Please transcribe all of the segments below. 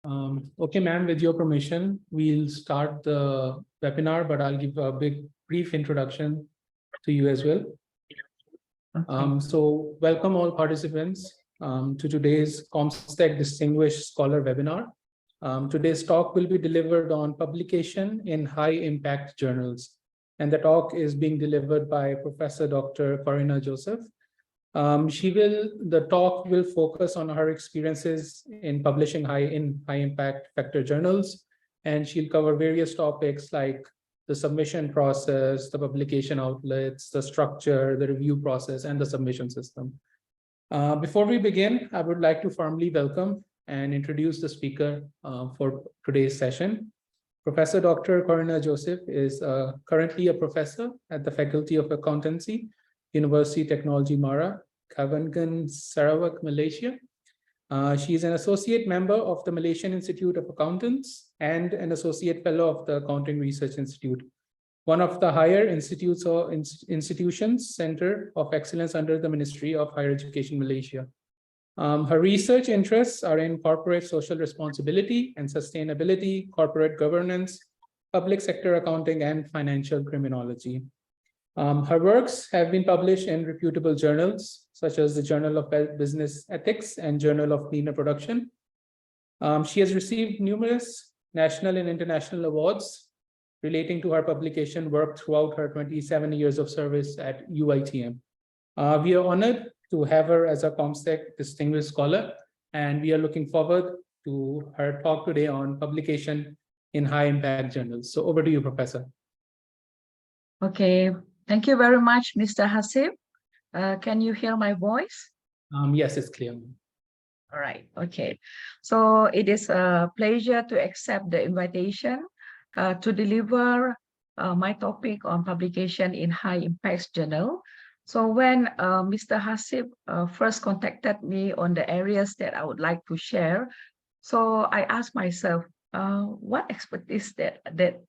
Okay, ma'am, with your permission, we'll start the webinar, but I'll give a brief introduction to you as well. Okay. So welcome all participants to today's Comstech Distinguished Scholar webinar. Today's talk will be delivered on publication in high impact journals. And the talk is being delivered by Professor Dr. Corina Joseph. The talk will focus on her experiences in publishing high impact vector journals, and she'll cover various topics like the submission process, the publication outlets, the structure, the review process, and the submission system. Before we begin, I would like to formally welcome and introduce the speaker for today's session. Professor Dr. Corina Joseph is currently a professor at the Faculty of Accountancy, University Technology Mara, Kavangan, Sarawak, Malaysia. She is an associate member of the Malaysian Institute of Accountants and an associate fellow of the Accounting Research Institute, one of the higher institutes or institutions center of excellence under the Ministry of Higher Education, Malaysia. Her research interests are in corporate social responsibility and sustainability, corporate governance, public sector accounting, and financial criminology. Her works have been published in reputable journals, such as the Journal of Business Ethics and Journal of Cleaner Production. She has received numerous national and international awards relating to her publication work throughout her 27 years of service at UITM. We are honored to have her as a Comstech Distinguished Scholar, and we are looking forward to her talk today on publication in high impact journals. So over to you, Professor. Okay. Thank you very much, Mr. Hasib. Can you hear my voice? Yes, it's clear. All right. Okay. So it is a pleasure to accept the invitation to deliver my topic on publication in high impact journal. So when Mr. Hasib first contacted me on the areas that I would like to share, so I asked myself, what expertise that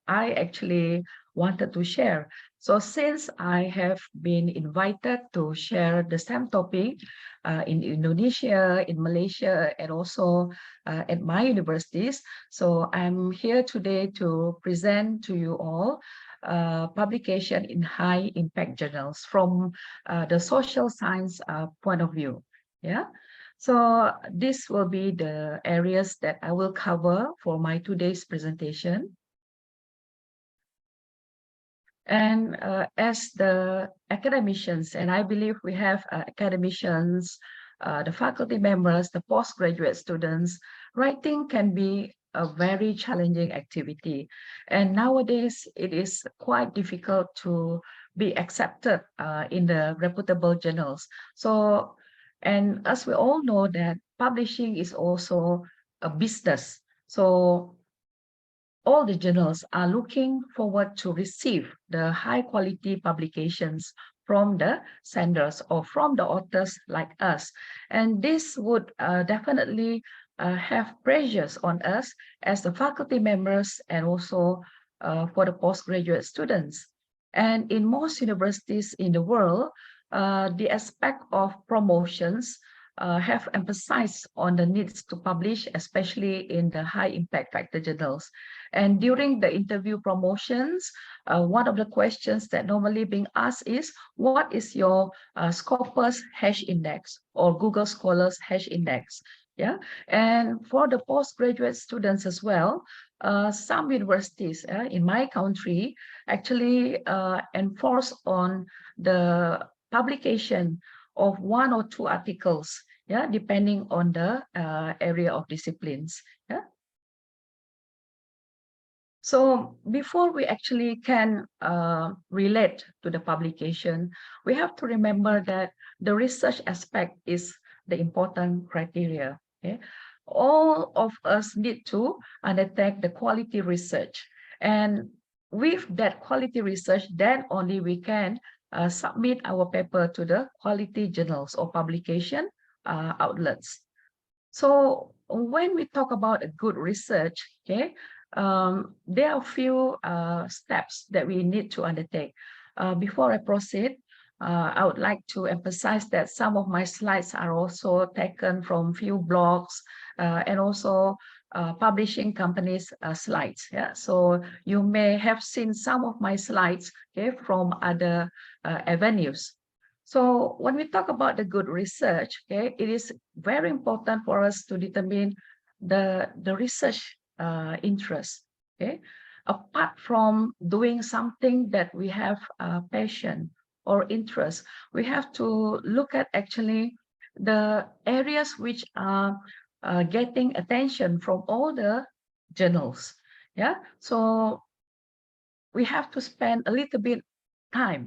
I actually wanted to share. So since I have been invited to share the same topic in Indonesia, in Malaysia, and also at my universities, so I'm here today to present to you all publication in high impact journals from the social science point of view. Yeah. So this will be the areas that I will cover for my today's presentation. And as the academicians, and I believe we have academicians, the faculty members, the postgraduate students, writing can be a very challenging activity. And nowadays, it is quite difficult to be accepted in the reputable journals. So, and as we all know that publishing is also a business. So all the journals are looking forward to receive the high quality publications from the senders or from the authors like us. And this would definitely have pressures on us as the faculty members and also for the postgraduate students. And in most universities in the world, the aspect of promotions have emphasized on the needs to publish, especially in the high impact factor journals. And during the interview promotions, one of the questions that normally being asked is, what is your Scopus hash index or Google Scholars hash index? Yeah, and for the postgraduate students as well, some universities in my country actually enforce on the publication of 1 or 2 articles, yeah, depending on the area of disciplines. Yeah. So before we actually can relate to the publication, we have to remember that the research aspect is the important criteria. Okay? All of us need to undertake the quality research. And with that quality research, then only we can submit our paper to the quality journals or publication outlets. So when we talk about a good research, okay, there are a few steps that we need to undertake. Before I proceed, I would like to emphasize that some of my slides are also taken from few blogs and also publishing companies' slides. Yeah, so you may have seen some of my slides, okay, from other avenues. So when we talk about the good research, okay, it is very important for us to determine the research interest. Okay, apart from doing something that we have passion or interest, we have to look at actually the areas which are getting attention from all the journals. Yeah, so we have to spend a little bit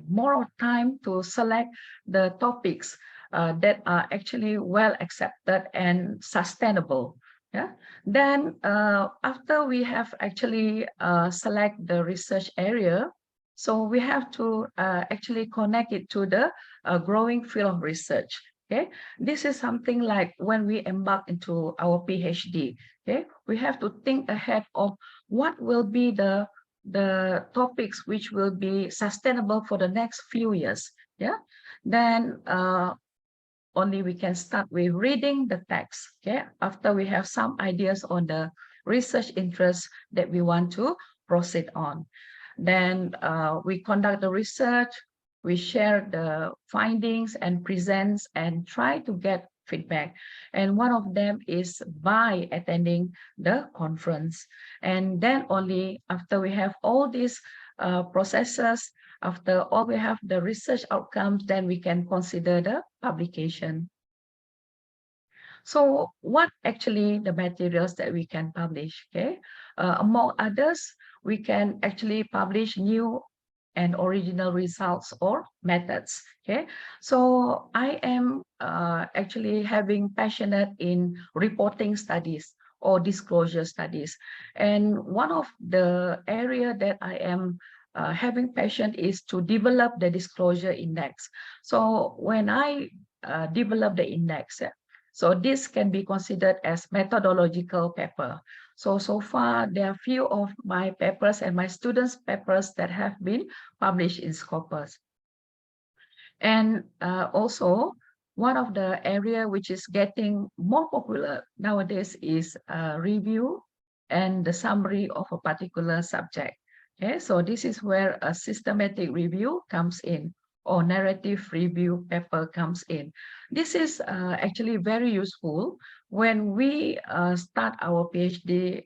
more time to select the topics that are actually well accepted and sustainable. Yeah. Then after we have actually select the research area, so we have to actually connect it to the growing field of research. Okay, this is something like when we embark into our PhD. Okay, we have to think ahead of what will be the topics which will be sustainable for the next few years. Yeah, then only we can start with reading the text. Okay, after we have some ideas on the research interest that we want to proceed on, then we conduct the research, we share the findings and presents and try to get feedback. And one of them is by attending the conference. And then only after we have all these processes, after all we have the research outcomes, then we can consider the publication. So what actually the materials that we can publish, okay? Among others, we can actually publish new and original results or methods, okay? So I am actually having passionate in reporting studies or disclosure studies. And one of the area that I am having passion is to develop the disclosure index. So when I develop the index, so this can be considered as methodological paper. So far, there are few of my papers and my students' papers that have been published in Scopus. And also, one of the area which is getting more popular nowadays is review and the summary of a particular subject. Okay, so this is where a systematic review comes in, or narrative review paper comes in. This is actually very useful when we start our PhD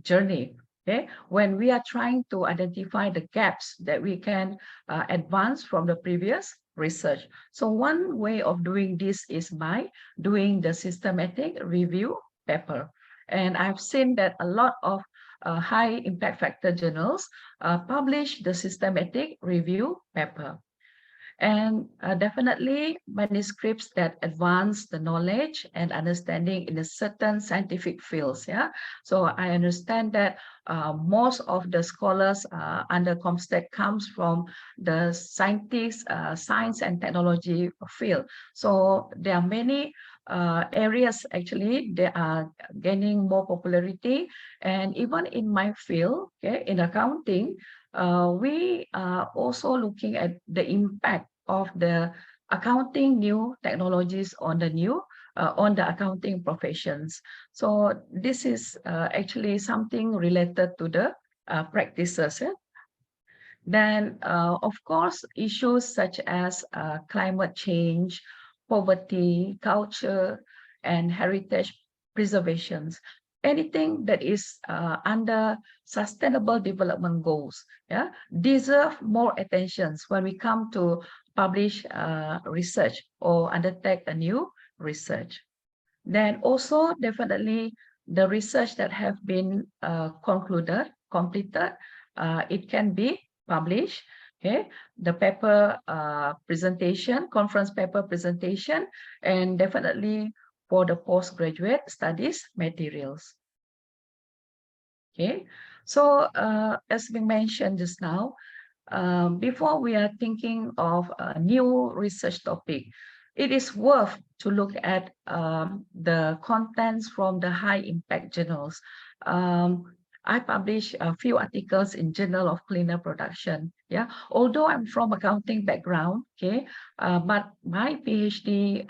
journey. Okay, when we are trying to identify the gaps that we can advance from the previous research. So one way of doing this is by doing the systematic review paper. And I've seen that a lot of high impact factor journals publish the systematic review paper. And definitely manuscripts that advance the knowledge and understanding in a certain scientific fields. Yeah, so I understand that most of the scholars under Comstech comes from the science and technology field. So there are many areas actually that are gaining more popularity. And even in my field, okay, in accounting, we are also looking at the impact of the accounting new technologies on the accounting professions. So this is actually something related to the practices. Then, of course, issues such as climate change, poverty, culture, and heritage preservations. Anything that is under sustainable development goals, yeah, deserve more attention when we come to publish research or undertake a new research. Then also definitely the research that have been completed, it can be published. Okay, the paper presentation, conference paper presentation, and definitely for the postgraduate studies materials. Okay, so as we mentioned just now, before we are thinking of a new research topic, it is worth to look at the contents from the high impact journals. I publish a few articles in Journal of Cleaner Production. Yeah, although I'm from accounting background, okay, but my PhD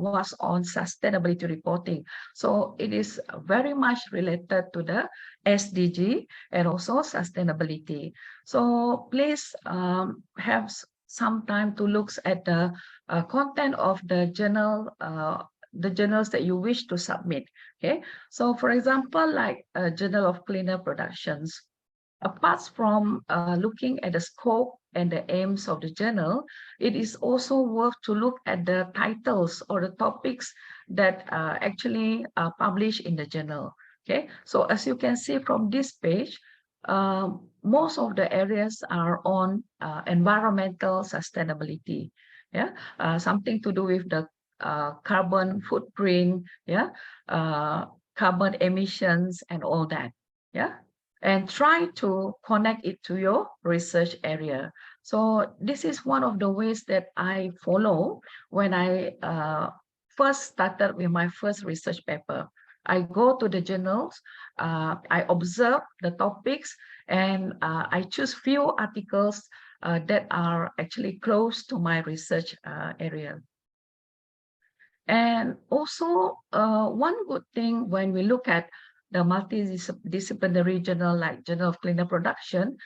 was on sustainability reporting. So it is very much related to the SDG and also sustainability. So please have some time to look at the content of the journals that you wish to submit. Okay, so for example, like a Journal of Cleaner Productions, apart from looking at the scope and the aims of the journal, it is also worth to look at the titles or the topics that actually are published in the journal. Okay, so as you can see from this page, most of the areas are on environmental sustainability. Yeah, something to do with the carbon footprint, yeah, carbon emissions and all that, yeah, and try to connect it to your research area. So this is one of the ways that I follow when I first started with my first research paper. I go to the journals, I observe the topics, and I choose few articles that are actually close to my research area. And also, one good thing when we look at the multidisciplinary journal like Journal of Cleaner Production,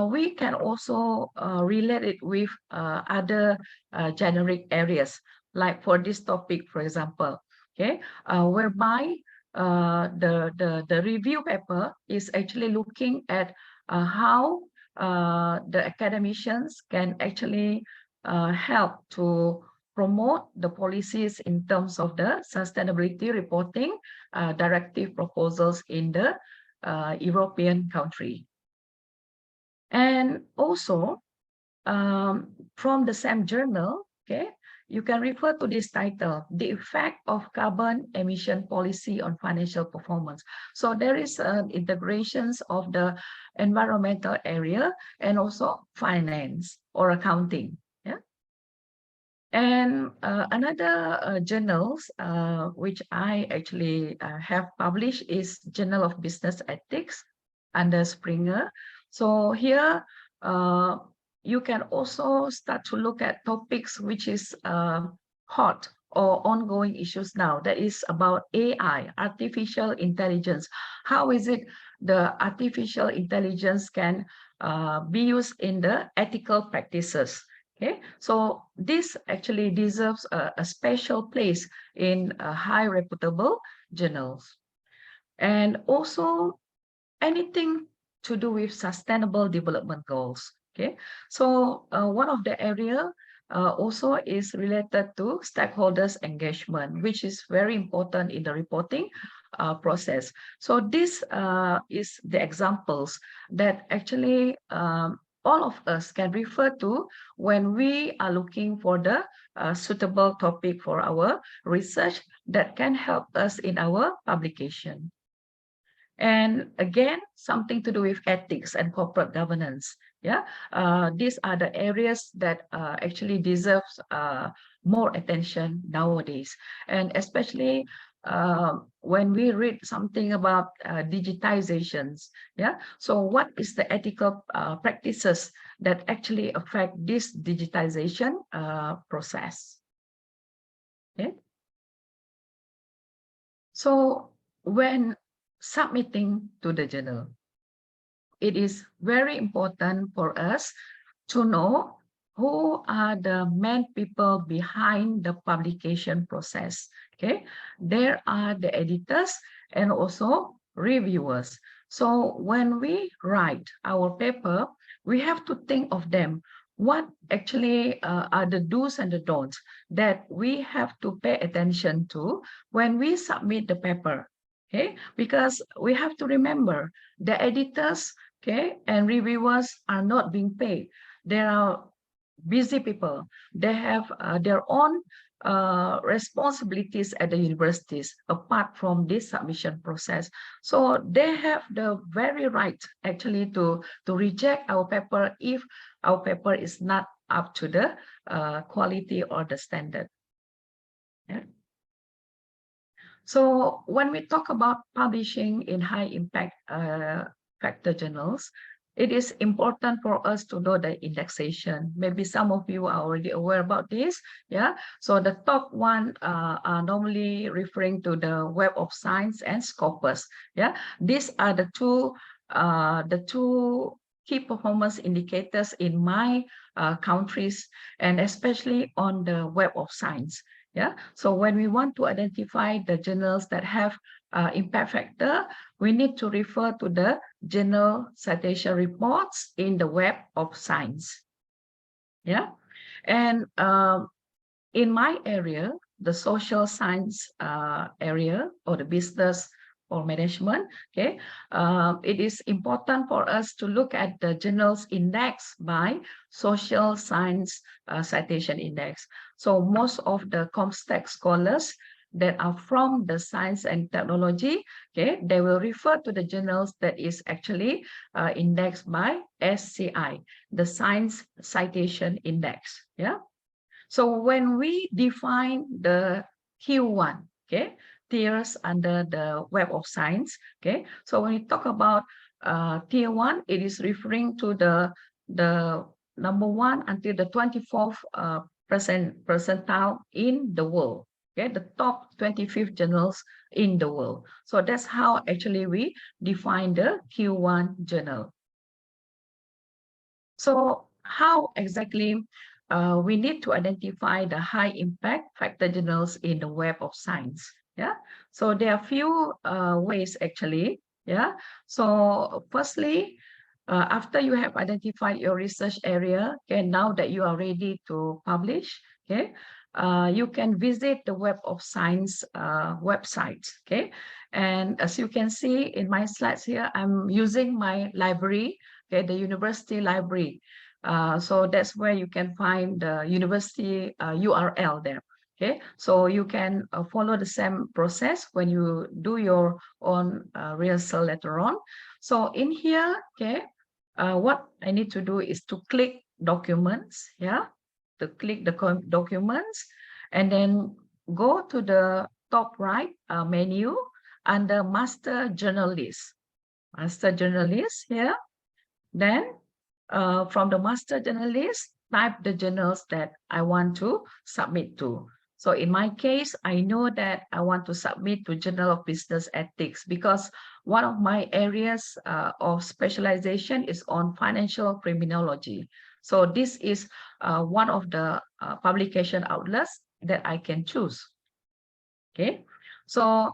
we can also relate it with other generic areas. Like for this topic, for example, okay, whereby the review paper is actually looking at how the academicians can actually help to promote the policies in terms of the sustainability reporting directive proposals in the European country. And also, from the same journal, okay, you can refer to this title, The Effect of Carbon Emission Policy on Financial Performance. So there is integrations of the environmental area and also finance or accounting. And another journals which I actually have published is Journal of Business Ethics under Springer. So here you can also start to look at topics which is hot or ongoing issues now. That is about AI, artificial intelligence. How is it the artificial intelligence can be used in the ethical practices? Okay, so this actually deserves a special place in high reputable journals. And also anything to do with sustainable development goals. Okay, so one of the area also is related to stakeholders engagement, which is very important in the reporting process. So this is the examples that actually all of us can refer to when we are looking for the suitable topic for our research that can help us in our publication. And again, something to do with ethics and corporate governance. Yeah, these are the areas that actually deserves more attention nowadays, and especially when we read something about digitizations. Yeah, so what is the ethical practices that actually affect this digitization process? Okay, so when submitting to the journal, it is very important for us to know who are the main people behind the publication process. Okay, there are the editors and also reviewers. So when we write our paper, we have to think of them. What actually are the do's and the don'ts that we have to pay attention to when we submit the paper? Okay, because we have to remember the editors, okay, and reviewers are not being paid. There are busy people. They have their own responsibilities at the universities apart from this submission process. So they have the very right actually to reject our paper if our paper is not up to the quality or the standard. Yeah. So when we talk about publishing in high impact factor journals, it is important for us to know the indexation. Maybe some of you are already aware about this. Yeah. So the top one are normally referring to the Web of Science and Scopus. Yeah. These are the two key performance indicators in my countries, and especially on the Web of Science. Yeah. So when we want to identify the journals that have impact factor, we need to refer to the journal citation reports in the Web of Science. Yeah. And in my area, the social science area, or the business or management, okay, it is important for us to look at the journals indexed by social science citation index. So most of the comstech scholars that are from the science and technology, okay, they will refer to the journals that is actually indexed by SCI, the Science Citation Index. Yeah. So when we define the Q1, okay, tiers under the Web of Science, okay. So when we talk about tier 1, it is referring to the number 1 until the 24th percentile in the world. Okay, the top 25th journals in the world. So that's how actually we define the Q1 journal. So how exactly we need to identify the high impact factor journals in the Web of Science? Yeah. So there are a few ways actually. Yeah. So firstly, after you have identified your research area, okay, now that you are ready to publish, okay, you can visit the Web of Science website. Okay. And as you can see in my slides here, I'm using my library, okay, the university library. So that's where you can find the university URL there. Okay, so you can follow the same process when you do your own rehearsal later on. So in here, okay, what I need to do is to click documents, yeah, to click the documents, and then go to the top right menu under Master Journal List. Master Journal List here. Then from the master journal list, type the journals that I want to submit to. So in my case, I know that I want to submit to Journal of Business Ethics because one of my areas of specialization is on financial criminology. So this is one of the publication outlets that I can choose. Okay, so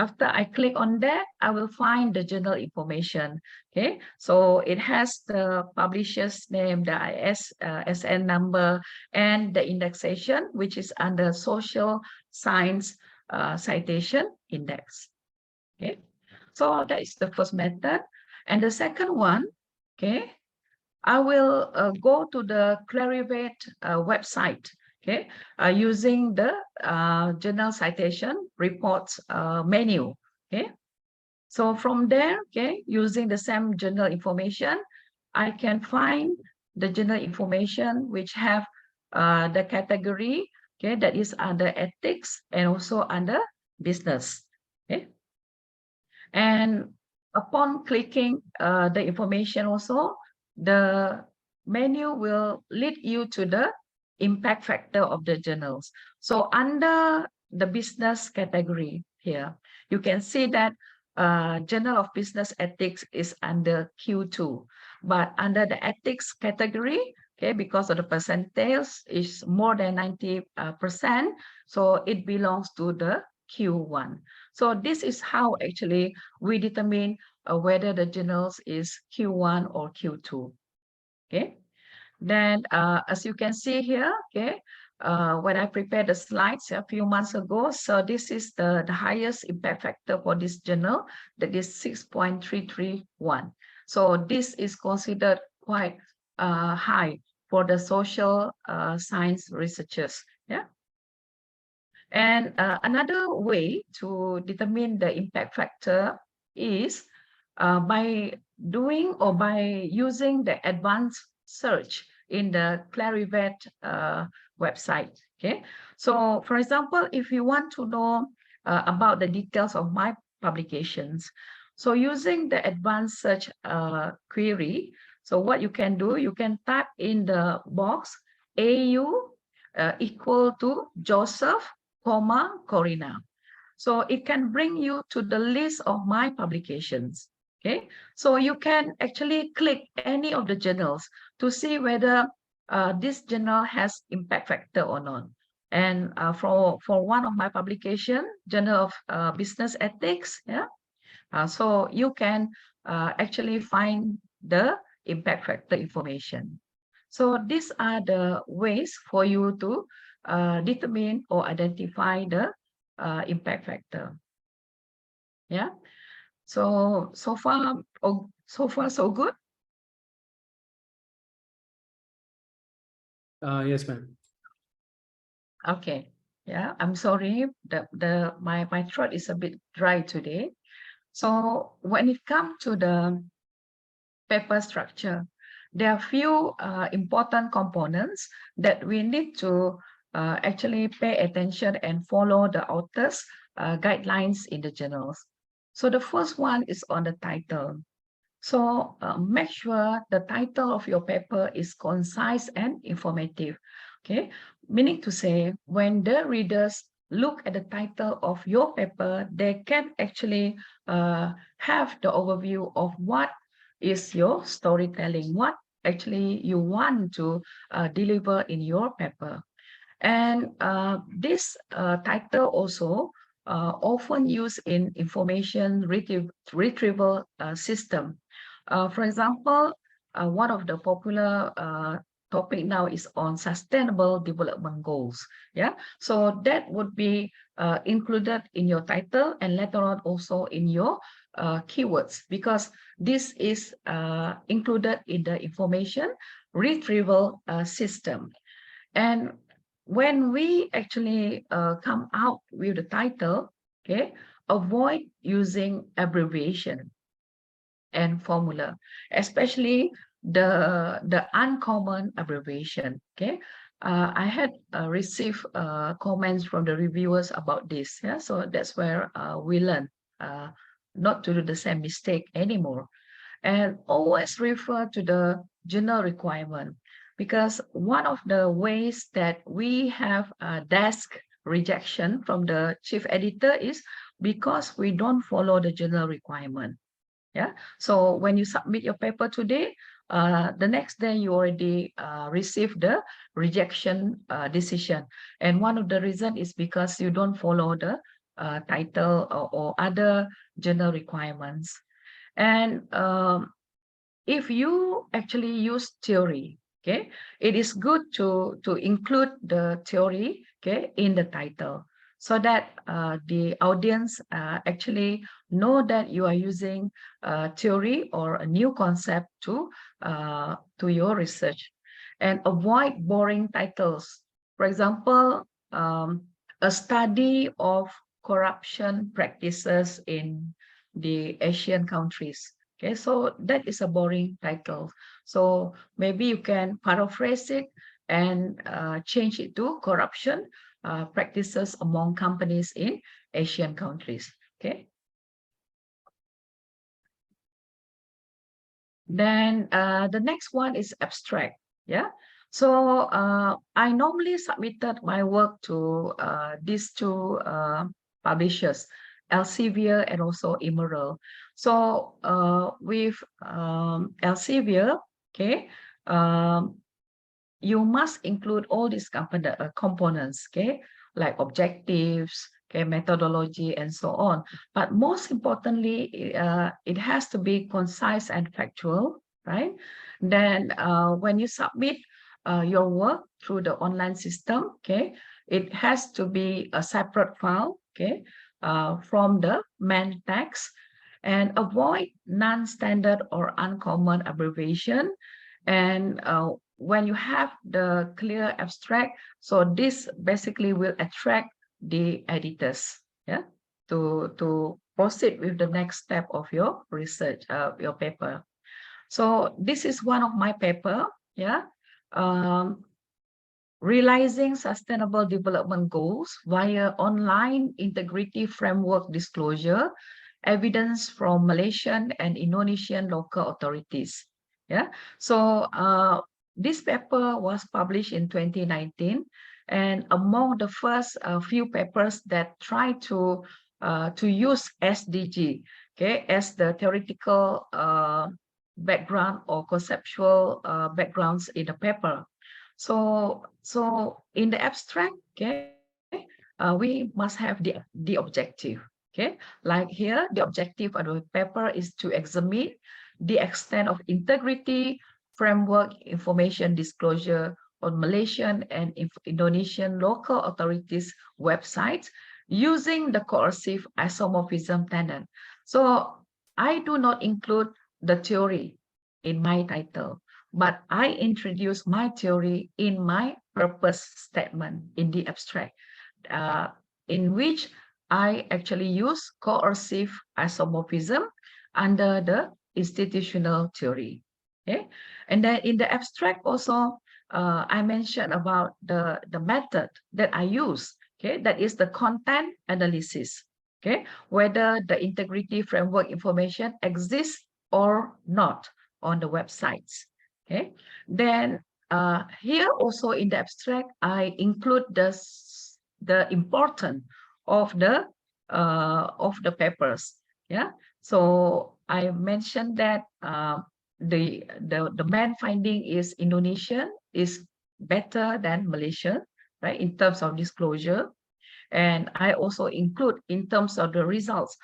after I click on that, I will find the journal information. Okay, so it has the publisher's name, the ISSN number, and the indexation, which is under Social Science Citation Index. Okay, so that is the first method. And the second one, okay, I will go to the Clarivate website, okay, using the journal citation reports menu, okay. So from there, okay, using the same journal information, I can find the journal information which have the category, okay, that is under ethics and also under business, okay. And upon clicking the information also, the menu will lead you to the impact factor of the journals. So under the business category here, you can see that Journal of Business Ethics is under Q2, but under the ethics category, okay, because of the percentage is more than 90%, so it belongs to the Q1. So this is how actually we determine whether the journals is Q1 or Q2. Okay. Then as you can see here, okay, when I prepared the slides a few months ago, so this is the highest impact factor for this journal, that is 6.331. So this is considered quite high for the social science researchers. Yeah. And another way to determine the impact factor is by doing or by using the advanced search in the Clarivate website. Okay, so for example, if you want to know about the details of my publications. So using the advanced search query, so what you can do, you can type in the box AU equal to Joseph, Corina. So it can bring you to the list of my publications. Okay, so you can actually click any of the journals to see whether this journal has impact factor or not. And for one of my publication, Journal of Business Ethics, yeah, so you can actually find the impact factor information. So these are the ways for you to determine or identify the impact factor. Yeah. So far, oh, so good. Yes, ma'am. Okay. Yeah. I'm sorry. My throat is a bit dry today. So when it comes to the paper structure, there are few important components that we need to actually pay attention and follow the author's guidelines in the journals. So the first one is on the title. So make sure the title of your paper is concise and informative. Okay, meaning to say, when the readers look at the title of your paper, they can actually have the overview of what is your storytelling, what actually you want to deliver in your paper. And this title also often used in information retrieval system. For example, one of the popular topic now is on sustainable development goals. Yeah, so that would be included in your title and later on also in your keywords, because this is included in the information retrieval system. And when we actually come out with the title, okay, avoid using abbreviation and formula, especially the uncommon abbreviation. Okay, I had received comments from the reviewers about this. Yeah, so that's where we learn not to do the same mistake anymore, and always refer to the journal requirement, because one of the ways that we have a desk rejection from the chief editor is because we don't follow the journal requirement. Yeah, so when you submit your paper today, the next day you already receive the rejection decision, and one of the reason is because you don't follow the title or other journal requirements. And if you actually use theory, okay, it is good to include the theory, okay, in the title, so that the audience actually know that you are using theory or a new concept to your research. And avoid boring titles. For example, a study of corruption practices in the Asian countries. Okay, so that is a boring title. So maybe you can paraphrase it and change it to corruption practices among companies in Asian countries. Okay. Then the next one is abstract. Yeah. So I normally submitted my work to these two publishers, Elsevier and also Emerald. So with Elsevier, okay, you must include all these components, okay, like objectives, okay, methodology, and so on. But most importantly, it has to be concise and factual, right? Then when you submit your work through the online system, okay, it has to be a separate file, okay, from the main text, and avoid non-standard or uncommon abbreviation. And when you have the clear abstract, so this basically will attract the editors, yeah, to proceed with the next step of your research, your paper. So this is one of my paper, yeah. realizing sustainable development goals via online integrity framework disclosure, evidence from Malaysian and Indonesian local authorities. Yeah, so this paper was published in 2019, and among the first few papers that try to use SDG, okay, as the theoretical background or conceptual backgrounds in the paper. So in the abstract, okay, we must have the objective. Okay, like here, the objective of the paper is to examine the extent of integrity framework information disclosure on Malaysian and Indonesian local authorities' websites using the coercive isomorphism tenet. So I do not include the theory in my title, but I introduce my theory in my purpose statement in the abstract, in which I actually use coercive isomorphism under the institutional theory. Okay, and then in the abstract also, I mentioned about the method that I use. Okay, that is the content analysis. Okay, whether the integrity framework information exists or not on the websites. Okay, then here also in the abstract, I include the importance of the papers. Yeah, so I mentioned that the main finding is Indonesian is better than Malaysia, right, in terms of disclosure. And I also include in terms of the results,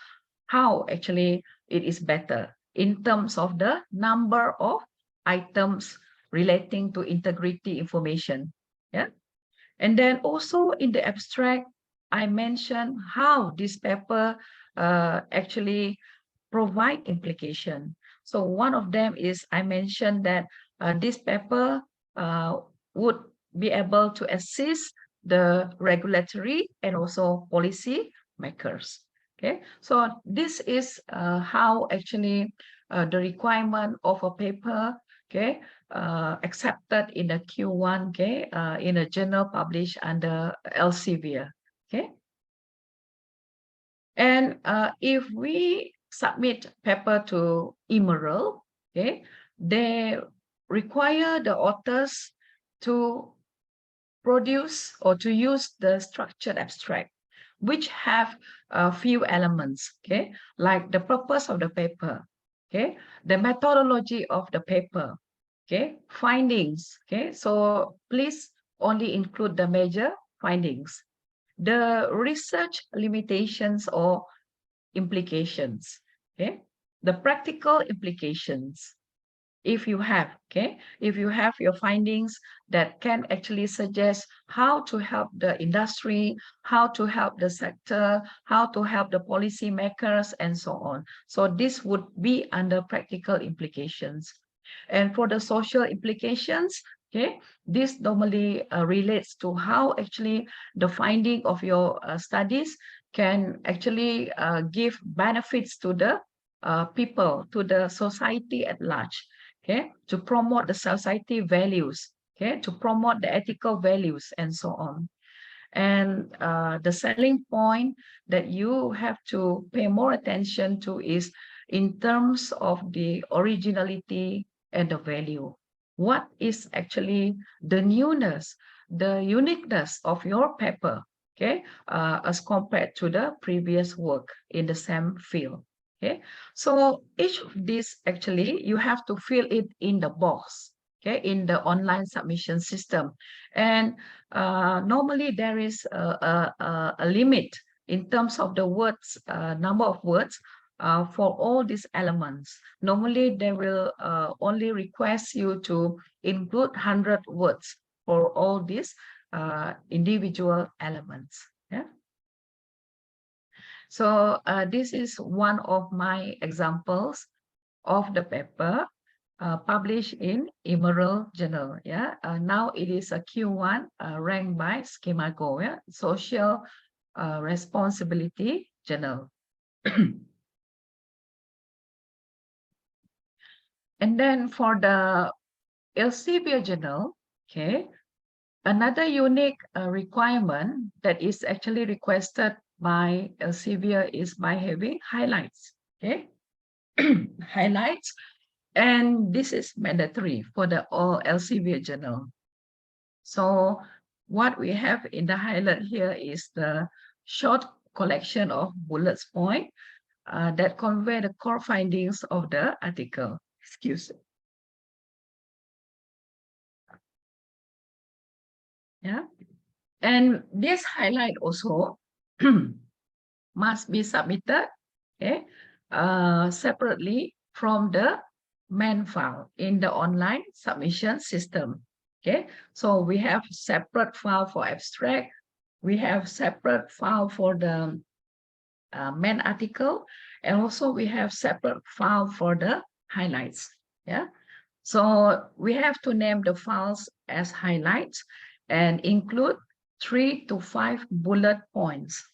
how actually it is better in terms of the number of items relating to integrity information. Yeah. And then also in the abstract, I mentioned how this paper actually provide implication. So one of them is I mentioned that this paper would be able to assist the regulatory and also policy makers. Okay, so this is how actually the requirement of a paper, okay, accepted in the Q1, okay, in a journal published under Elsevier. Okay, and if we submit paper to Emerald, okay, they require the authors to produce or to use the structured abstract, which have a few elements, okay, like the purpose of the paper, okay, the methodology of the paper, okay, findings, okay, so please only include the major findings, the research limitations or implications, okay, the practical implications, if you have, okay, if you have your findings that can actually suggest how to help the industry, how to help the sector, how to help the policy makers, and so on. So this would be under practical implications. And for the social implications, okay, this normally relates to how actually the finding of your studies can actually give benefits to the people, to the society at large, okay, to promote the society values, okay, to promote the ethical values, and so on. And the selling point that you have to pay more attention to is in terms of the originality and the value. What is actually the newness, the uniqueness of your paper, okay, as compared to the previous work in the same field. Okay, so each of these actually you have to fill it in the box, okay, in the online submission system. And normally there is a limit in terms of the words, number of words for all these elements. Normally they will only request you to include 100 words for all these individual elements. Yeah. So this is one of my examples of the paper published in Emerald Journal. Yeah, now it is a Q1 ranked by SchemaGo, yeah? Social Responsibility Journal. And then for the Elsevier Journal, okay, Another unique requirement that is actually requested by Elsevier is by having highlights. Okay, highlights, and this is mandatory for the all Elsevier journal. So what we have in the highlight here is the short collection of bullets point that convey the core findings of the article. Excuse me. Yeah, and this highlight also must be submitted, okay, separately from the main file in the online submission system. Okay, so we have separate file for abstract, we have separate file for the main article, and also we have separate file for the highlights. Yeah, so we have to name the files as highlights and include 3 to 5 bullet points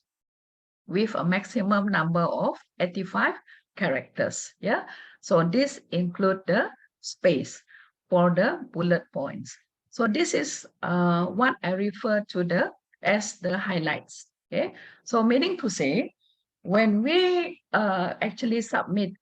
with a maximum number of 85 characters. Yeah, so this include the space for the bullet points. So this is what I refer to as the highlights. Okay, so meaning to say, when we actually submit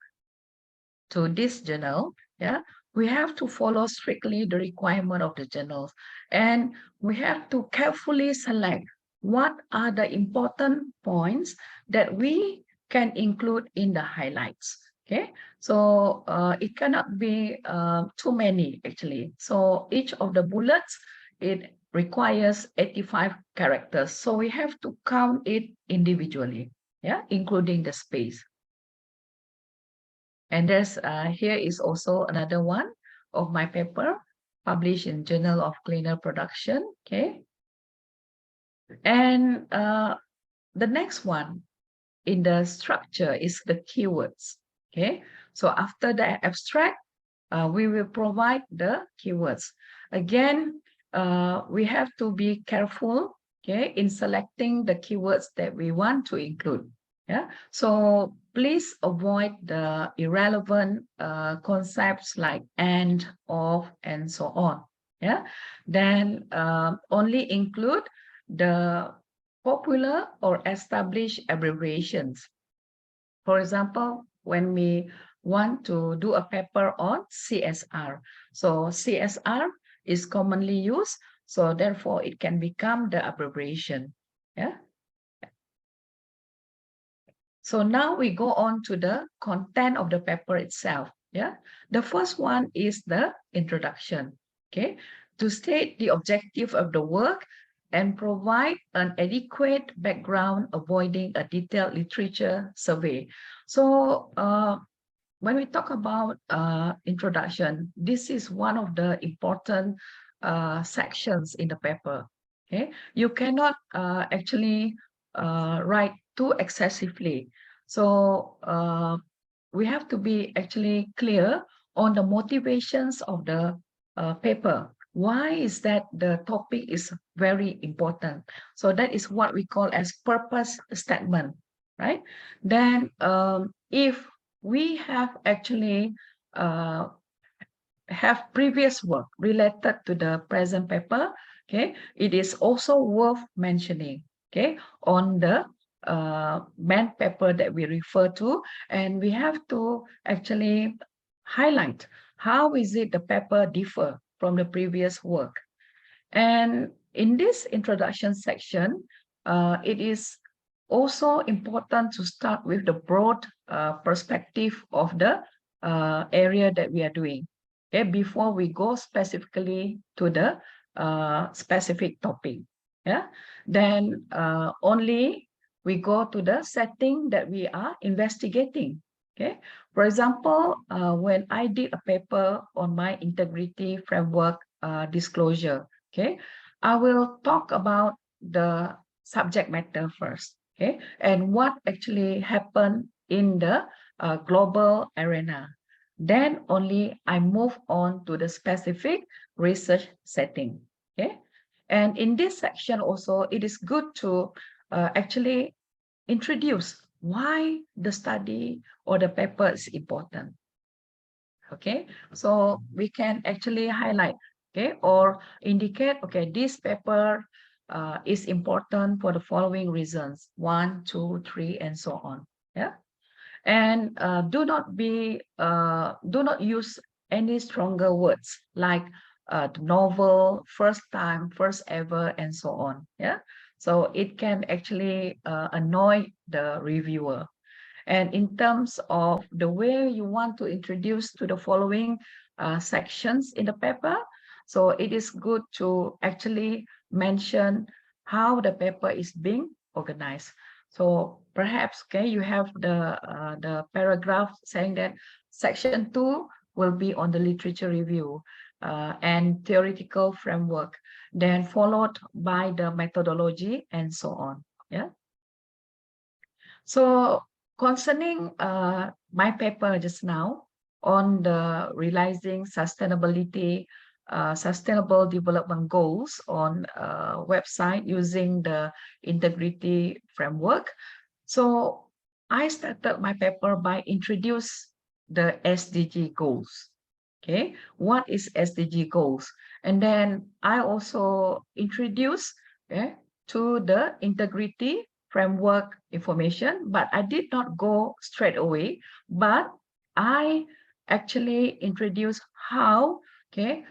to this journal, yeah, we have to follow strictly the requirement of the journals, and we have to carefully select what are the important points that we can include in the highlights. Okay, so it cannot be too many actually. So each of the bullets, it requires 85 characters. So we have to count it individually, yeah, including the space. And there's here is also another one of my paper published in Journal of Cleaner Production. Okay, and the next one in the structure is the keywords. Okay, so after the abstract, we will provide the keywords. Again, we have to be careful, okay, in selecting the keywords that we want to include. Yeah, so please avoid the irrelevant concepts like and, of, and so on. Yeah, then only include the popular or established abbreviations. For example, when we want to do a paper on CSR, so CSR is commonly used, so therefore it can become the abbreviation. Yeah. So now we go on to the content of the paper itself. Yeah, the first one is the introduction. Okay, to state the objective of the work and provide an adequate background, avoiding a detailed literature survey. So when we talk about introduction, this is one of the important sections in the paper. Okay, you cannot actually write too excessively. So we have to be actually clear on the motivations of the paper. Why is that the topic is very important? So that is what we call as purpose statement, right? Then if we have actually have previous work related to the present paper, okay, it is also worth mentioning, okay, on the main paper that we refer to, and we have to actually highlight how is it the paper differ from the previous work. And in this introduction section, it is also important to start with the broad perspective of the area that we are doing, okay, before we go specifically to the specific topic. Yeah, then only we go to the setting that we are investigating. Okay, for example, when I did a paper on my integrity framework disclosure, okay, I will talk about the subject matter first, okay, and what actually happened in the global arena. Then only I move on to the specific research setting, okay. And in this section also, it is good to actually introduce why the study or the paper is important. Okay, so we can actually highlight okay, or indicate, okay, this paper is important for the following reasons, 1, 2, 3, and so on. Yeah. And do not use any stronger words like novel, first time, first ever, and so on. Yeah. So it can actually annoy the reviewer. And in terms of the way you want to introduce to the following sections in the paper, so it is good to actually mention how the paper is being organized. So perhaps, okay, you have the paragraph saying that section 2 will be on the literature review and theoretical framework, then followed by the methodology and so on. Yeah. So concerning my paper just now on the realizing sustainability, sustainable development goals on website using the integrity framework. So I started my paper by introduce the SDG goals. Okay, what is SDG goals? And then I also introduce, okay, to the integrity framework information, but I did not go straight away, but I actually introduced how, okay,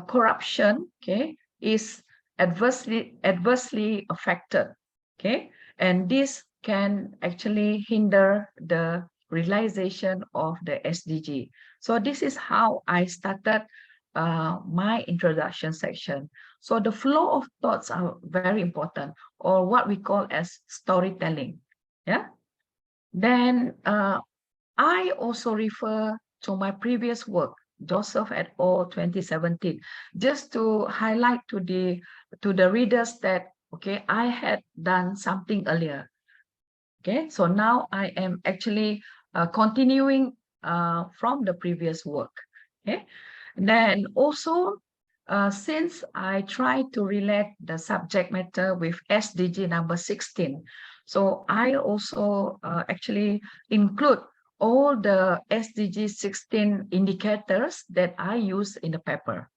corruption, okay, is adversely affected, okay, and this can actually hinder the realization of the SDG. So this is how I started my introduction section. So the flow of thoughts are very important, or what we call as storytelling. Yeah. Then I also refer to my previous work, Joseph et al. 2017, just to highlight to the readers that, okay, I had done something earlier. Okay, so now I am actually continuing from the previous work. Okay, then also since I try to relate the subject matter with SDG number 16, so I also actually include all the SDG 16 indicators that I use in the paper.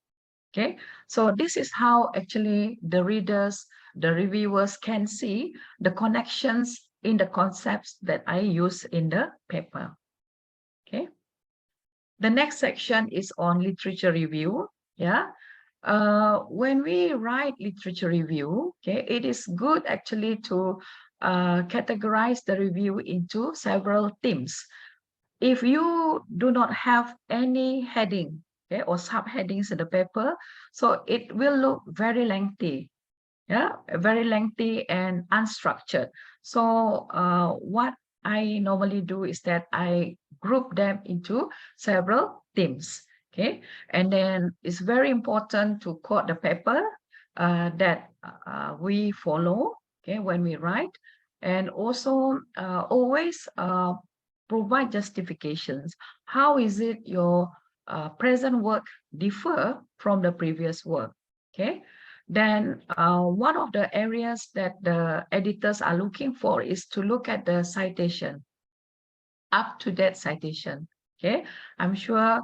Okay, so this is how actually the readers, the reviewers can see the connections in the concepts that I use in the paper. Okay, the next section is on literature review. Yeah, when we write literature review, okay, it is good actually to categorize the review into several themes. If you do not have any heading, okay, or subheadings in the paper, so it will look very lengthy, yeah, very lengthy and unstructured. So what I normally do is that I group them into several themes, okay, and then it's very important to quote the paper that we follow, okay, when we write, and also always provide justifications. How is it your present work differ from the previous work? Okay. Then one of the areas that the editors are looking for is to look at the citation, up-to-date citation. Okay, I'm sure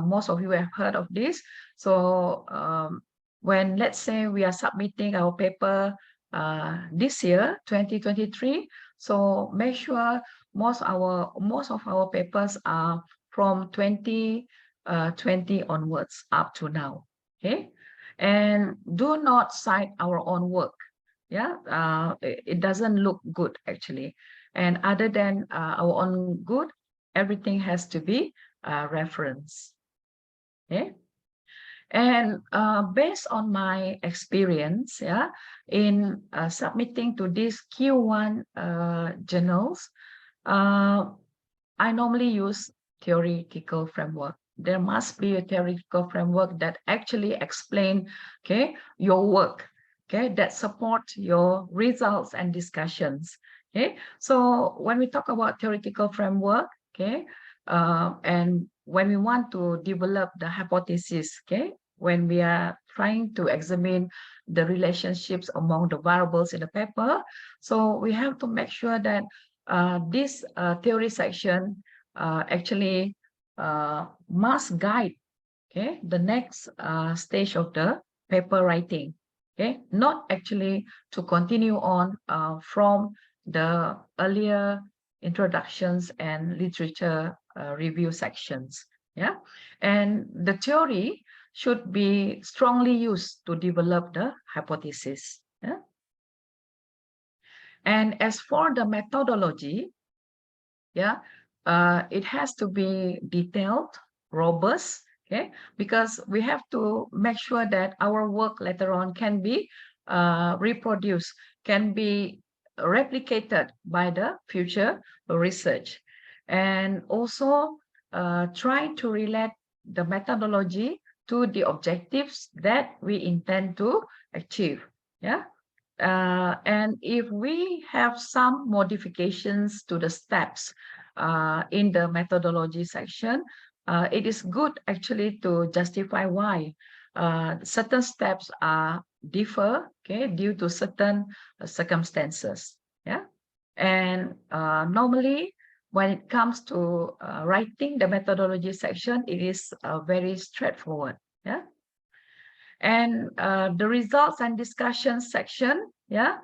most of you have heard of this. So when, let's say, we are submitting our paper this year, 2023, so make sure most of our papers are from 2020 onwards up to now. Okay, and do not cite our own work. Yeah, it doesn't look good actually. And other than our own good, everything has to be reference. Okay. And based on my experience, yeah, in submitting to these Q1 journals, I normally use theoretical framework. There must be a theoretical framework that actually explain, okay, your work, okay, that support your results and discussions. Okay, so when we talk about theoretical framework, okay, and when we want to develop the hypothesis, okay, when we are trying to examine the relationships among the variables in the paper, so we have to make sure that this theory section actually must guide okay, the next stage of the paper writing, okay, not actually to continue on from the earlier introductions and literature review sections, yeah, and the theory should be strongly used to develop the hypothesis, yeah. And as for the methodology, yeah, it has to be detailed, robust, okay, because we have to make sure that our work later on can be reproduced, can be replicated by the future research. And also try to relate the methodology to the objectives that we intend to achieve, yeah. And if we have some modifications to the steps in the methodology section, it is good actually to justify why certain steps are differ, okay, due to certain circumstances. Yeah, and normally when it comes to writing the methodology section, it is very straightforward. Yeah. And the results and discussion section, yeah,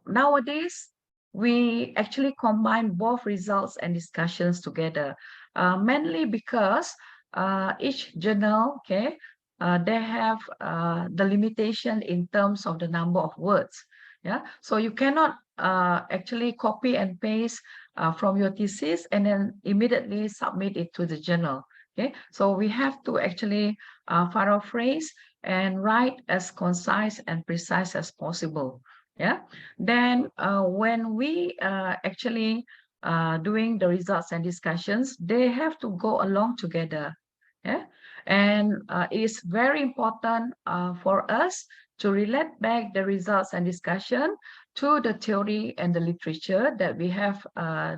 nowadays we actually combine both results and discussions together, mainly because each journal, okay, they have the limitation in terms of the number of words, yeah, so you cannot actually copy and paste from your thesis and then immediately submit it to the journal. Okay, so we have to actually paraphrase and write as concise and precise as possible. Yeah. Then when we actually doing the results and discussions, they have to go along together. Yeah. And it is very important for us to relate back the results and discussion to the theory and the literature that we have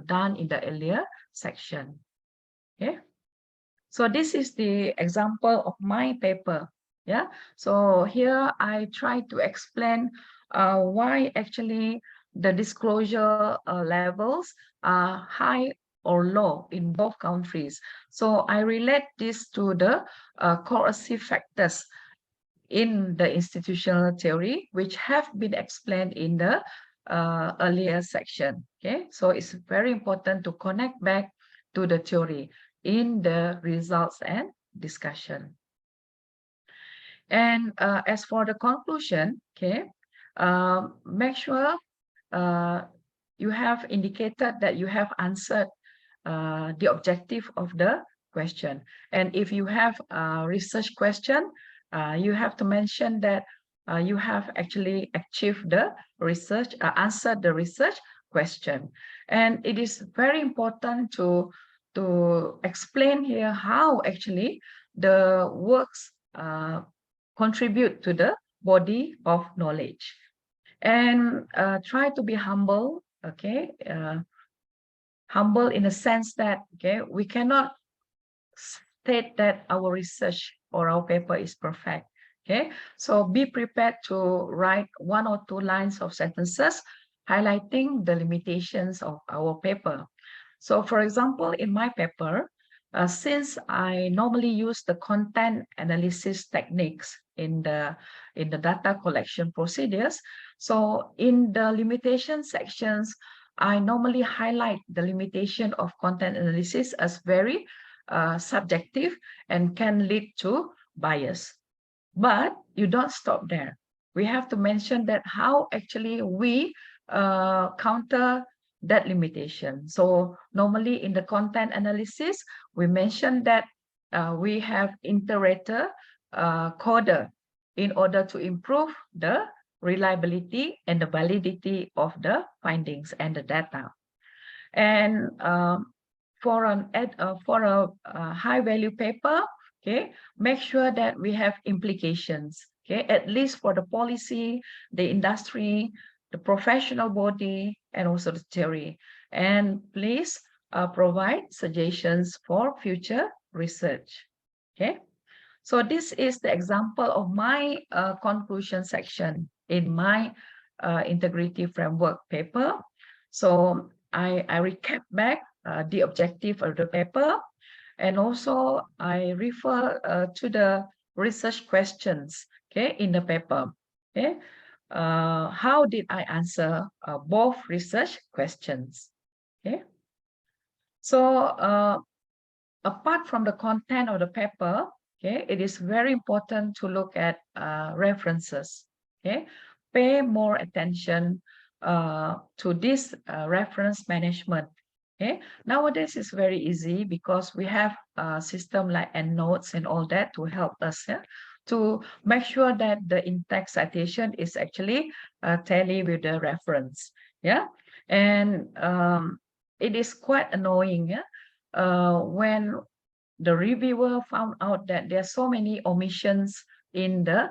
done in the earlier section. Okay. So this is the example of my paper. Yeah. So here I try to explain why actually the disclosure levels are high or low in both countries. So I relate this to the coercive factors in the institutional theory, which have been explained in the earlier section. Okay. So it's very important to connect back to the theory in the results and discussion. And as for the conclusion, okay, make sure you have indicated that you have answered the objective of the question. And if you have a research question, you have to mention that you have actually achieved the research, answered the research question. And it is very important to explain here how actually the works contribute to the body of knowledge. And try to be humble, okay? Humble in the sense that, okay, we cannot state that our research or our paper is perfect. Okay, so be prepared to write 1 or 2 lines of sentences highlighting the limitations of our paper. So for example, in my paper, since I normally use the content analysis techniques in the data collection procedures, so in the limitation sections, I normally highlight the limitation of content analysis as very subjective and can lead to bias. But you don't stop there. We have to mention that how actually we counter that limitation. So normally in the content analysis, we mention that we have iterator coder in order to improve the reliability and the validity of the findings and the data. And for a high value paper, okay, make sure that we have implications, okay, at least for the policy, the industry, the professional body, and also the theory. And please provide suggestions for future research. Okay, so this is the example of my conclusion section in my integrity framework paper. So I recap back the objective of the paper, And also I refer to the research questions, okay, in the paper. Okay, how did I answer both research questions? Okay, so apart from the content of the paper, okay, it is very important to look at references. Okay, pay more attention to this reference management. Okay, nowadays it's very easy because we have a system like EndNotes and all that to help us, yeah, to make sure that the in-text citation is actually tally with the reference. Yeah, and it is quite annoying, yeah, when the reviewer found out that there are so many omissions in the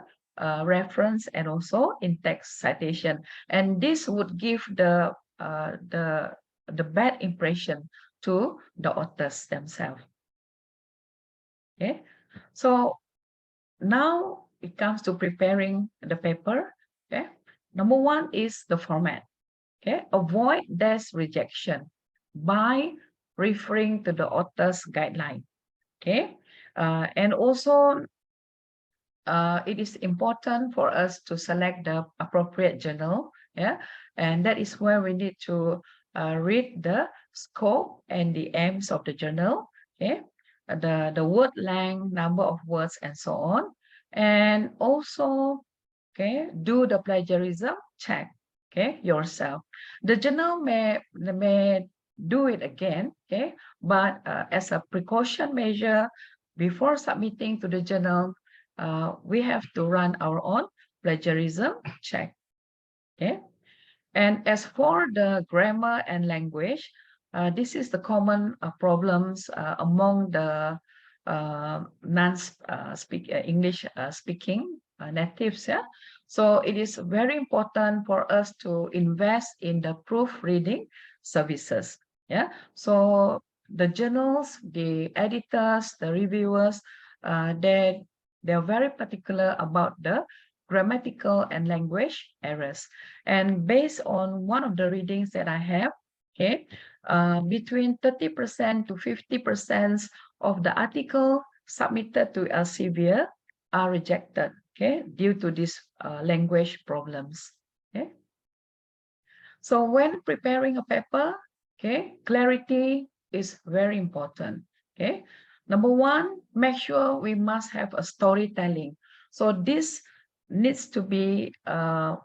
reference and also in text citation, and this would give the bad impression to the authors themselves. Okay, so now it comes to preparing the paper. Okay, number one is the format. Okay, avoid desk rejection by referring to the author's guideline. Okay, and also it is important for us to select the appropriate journal. Yeah, and that is where we need to read the scope and the aims of the journal. Okay, the word length, number of words, and so on. And also, okay, do the plagiarism check, okay, yourself. The journal may do it again, okay, but as a precaution measure, before submitting to the journal, we have to run our own plagiarism check. Okay, and as for the grammar and language, this is the common problems among the non-speak English speaking natives. Yeah, so it is very important for us to invest in the proofreading services. Yeah, so the journals, the editors, the reviewers, they're very particular about the grammatical and language errors. And based on one of the readings that I have, okay, between 30% to 50% of the article submitted to Elsevier are rejected, okay, due to these language problems. Okay, so when preparing a paper, okay, clarity is very important. Okay, number one, make sure we must have a storytelling. So this needs to be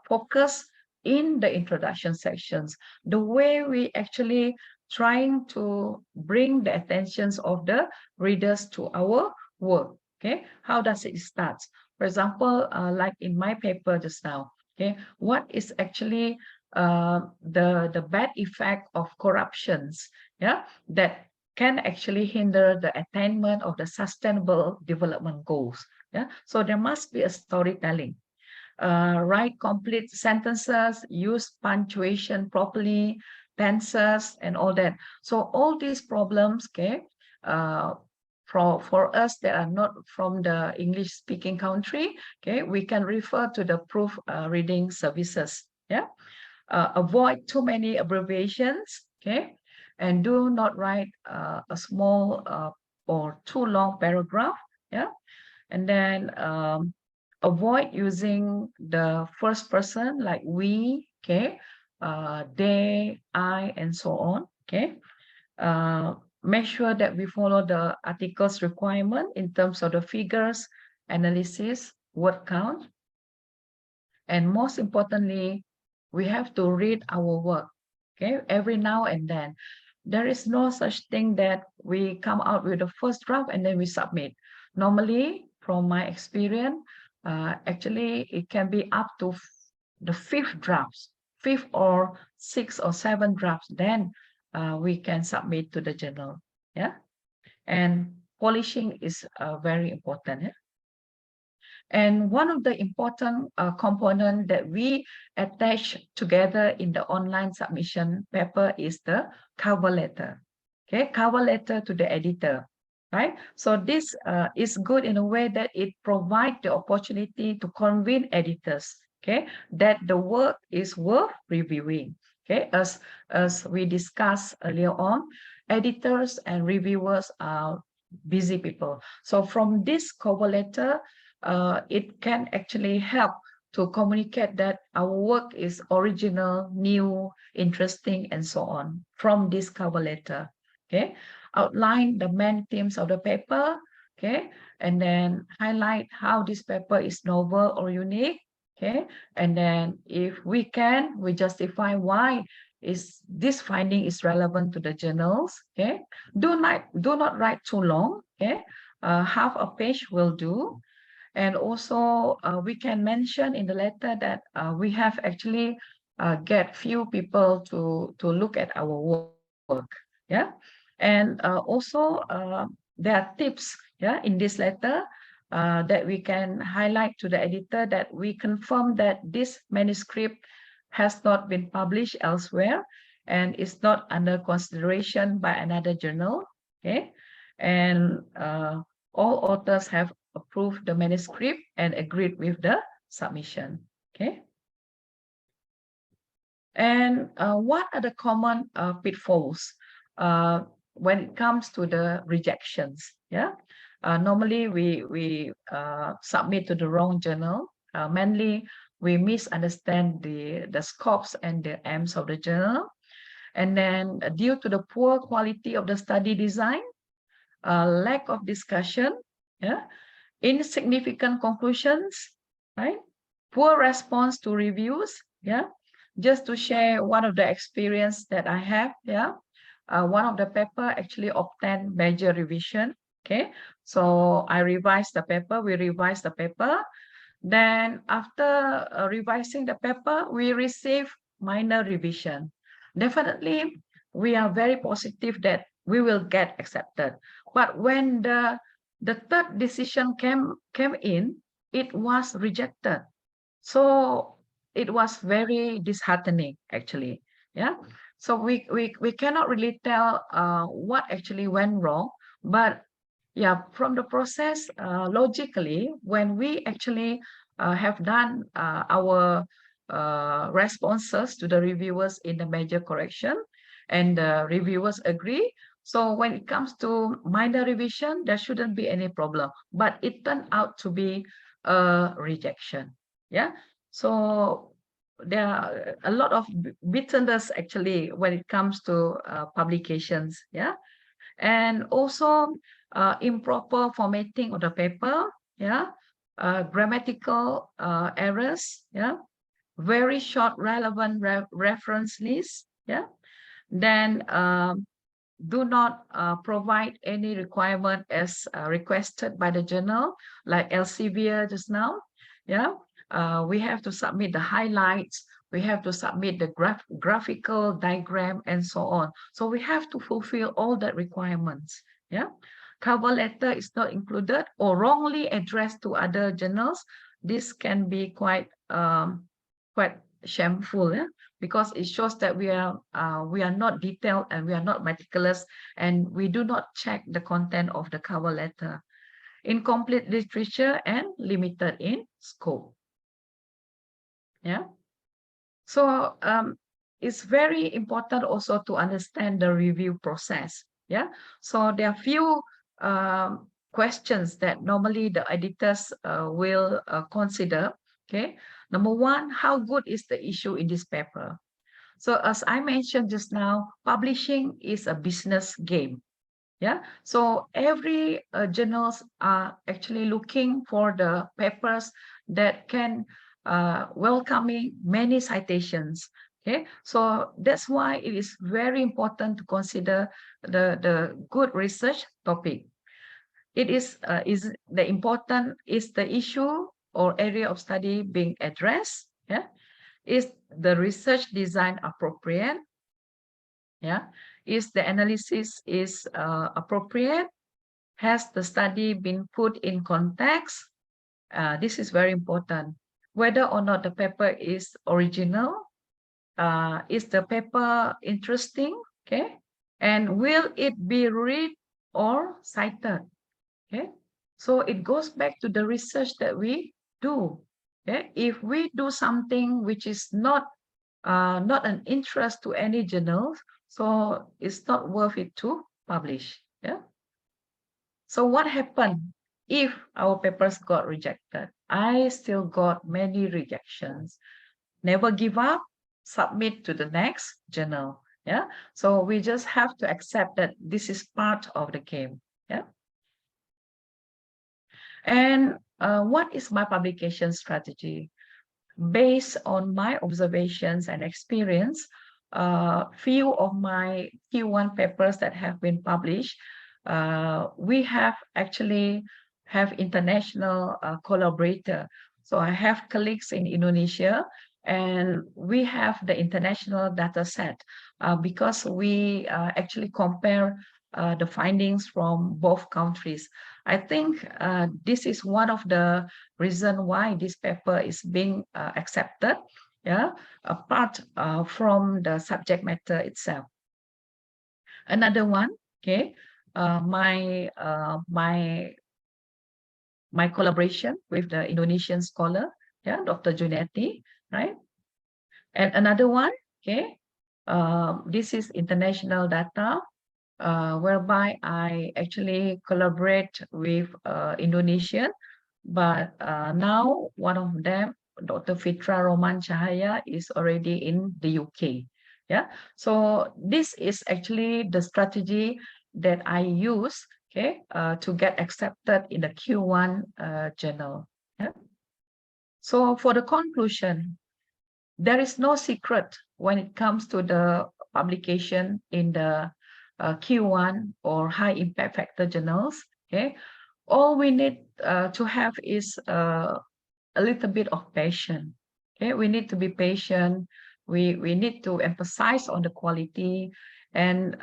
focused in the introduction sections. The way we actually trying to bring the attentions of the readers to our work. Okay, how does it start? For example, like in my paper just now. Okay, what is actually the bad effect of corruptions? Yeah, that can actually hinder the attainment of the sustainable development goals. Yeah, so there must be a storytelling. Write complete sentences, use punctuation properly, tenses, and all that. So all these problems, okay, for us that are not from the English speaking country, okay, we can refer to the proof reading services. Yeah, avoid too many abbreviations, okay, and do not write a small or too long paragraph. Yeah, and then avoid using the first person like we, okay, they, I, and so on. Okay, make sure that we follow the article's requirement in terms of the figures, analysis, word count, and most importantly, we have to read our work, okay, every now and then. There is no such thing that we come out with the first draft and then we submit. Normally, from my experience, actually it can be up to the fifth drafts, fifth or sixth or seventh drafts, then we can submit to the journal. Yeah, and polishing is very important. Yeah? And one of the important component that we attach together in the online submission paper is the cover letter. Okay, cover letter to the editor, right? So this is good in a way that it provides the opportunity to convince editors, okay, that the work is worth reviewing. Okay, as we discussed earlier on, editors and reviewers are busy people. So from this cover letter, it can actually help to communicate that our work is original, new, interesting, and so on from this cover letter. Okay, outline the main themes of the paper. Okay, and then highlight how this paper is novel or unique. Okay, and then if we can, we justify why is this finding is relevant to the journals. Okay, do not write too long. Okay, half a page will do. And also we can mention in the letter that we have actually get few people to look at our work. Yeah, and also there are tips, yeah, in this letter that we can highlight to the editor, that we confirm that this manuscript has not been published elsewhere and is not under consideration by another journal. Okay, and all authors have approved the manuscript and agreed with the submission. Okay. And what are the common pitfalls when it comes to the rejections? Yeah. Normally we submit to the wrong journal. Mainly we misunderstand the scopes and the aims of the journal. And then due to the poor quality of the study design, lack of discussion, yeah, insignificant conclusions, right? Poor response to reviews, yeah. Just to share one of the experience that I have, yeah. One of the paper actually obtained major revision. Okay, so I revised the paper. We revised the paper. Then after revising the paper, we received minor revision. Definitely, we are very positive that we will get accepted. But when the third decision came in, it was rejected. So it was very disheartening, actually. Yeah. So we cannot really tell what actually went wrong, but yeah, from the process, logically, when we actually have done our responses to the reviewers in the major correction, and the reviewers agree. So when it comes to minor revision, there shouldn't be any problem. But it turned out to be a rejection. Yeah. So there are a lot of bitterness actually when it comes to publications. Yeah. And also improper formatting of the paper, yeah, grammatical errors, yeah, very short relevant reference list, yeah, then do not provide any requirement as requested by the journal, like Elsevier just now, yeah. We have to submit the highlights, we have to submit the graphical diagram and so on. So we have to fulfill all the requirements. Yeah. Cover letter is not included or wrongly addressed to other journals. This can be quite shameful, yeah? Because it shows that we are not detailed and we are not meticulous, and we do not check the content of the cover letter. Incomplete literature and limited in scope. Yeah. So it's very important also to understand the review process. Yeah. So there are few questions that normally the editors will consider. Okay. Number one, how good is the issue in this paper? So as I mentioned just now, publishing is a business game. Yeah. So every journals are actually looking for the papers that can welcoming many citations. Okay, so that's why it is very important to consider the good research topic. It is the important is the issue or area of study being addressed. Yeah, is the research design appropriate? Yeah, is the analysis is appropriate? Has the study been put in context? This is very important. Whether or not the paper is original, is the paper interesting? Okay, and will it be read or cited? Okay, so it goes back to the research that we do. Okay, if we do something which is not an interest to any journals, so it's not worth it to publish. Yeah. So what happened if our papers got rejected? I still got many rejections. Never give up, submit to the next journal. Yeah. So we just have to accept that this is part of the game. Yeah. And what is my publication strategy? Based on my observations and experience, few of my Q1 papers that have been published, we have actually have international collaborator. So I have colleagues in Indonesia, and we have the international data set because we actually compare the findings from both countries. I think this is one of the reason why this paper is being accepted, yeah, apart from the subject matter itself. Another one, okay, my collaboration with the Indonesian scholar, yeah, Dr. Junetti, right? And another one, okay, this is international data, whereby I actually collaborate with Indonesian, but now one of them, Dr. Fitra Roman Cahaya, is already in the UK. Yeah, so this is actually the strategy that I use, okay, to get accepted in the Q1 journal. Yeah. So for the conclusion, there is no secret when it comes to the publication in the Q1 or high impact factor journals. Okay, all we need to have is a little bit of patience. Okay, we need to be patient. We need to emphasize on the quality and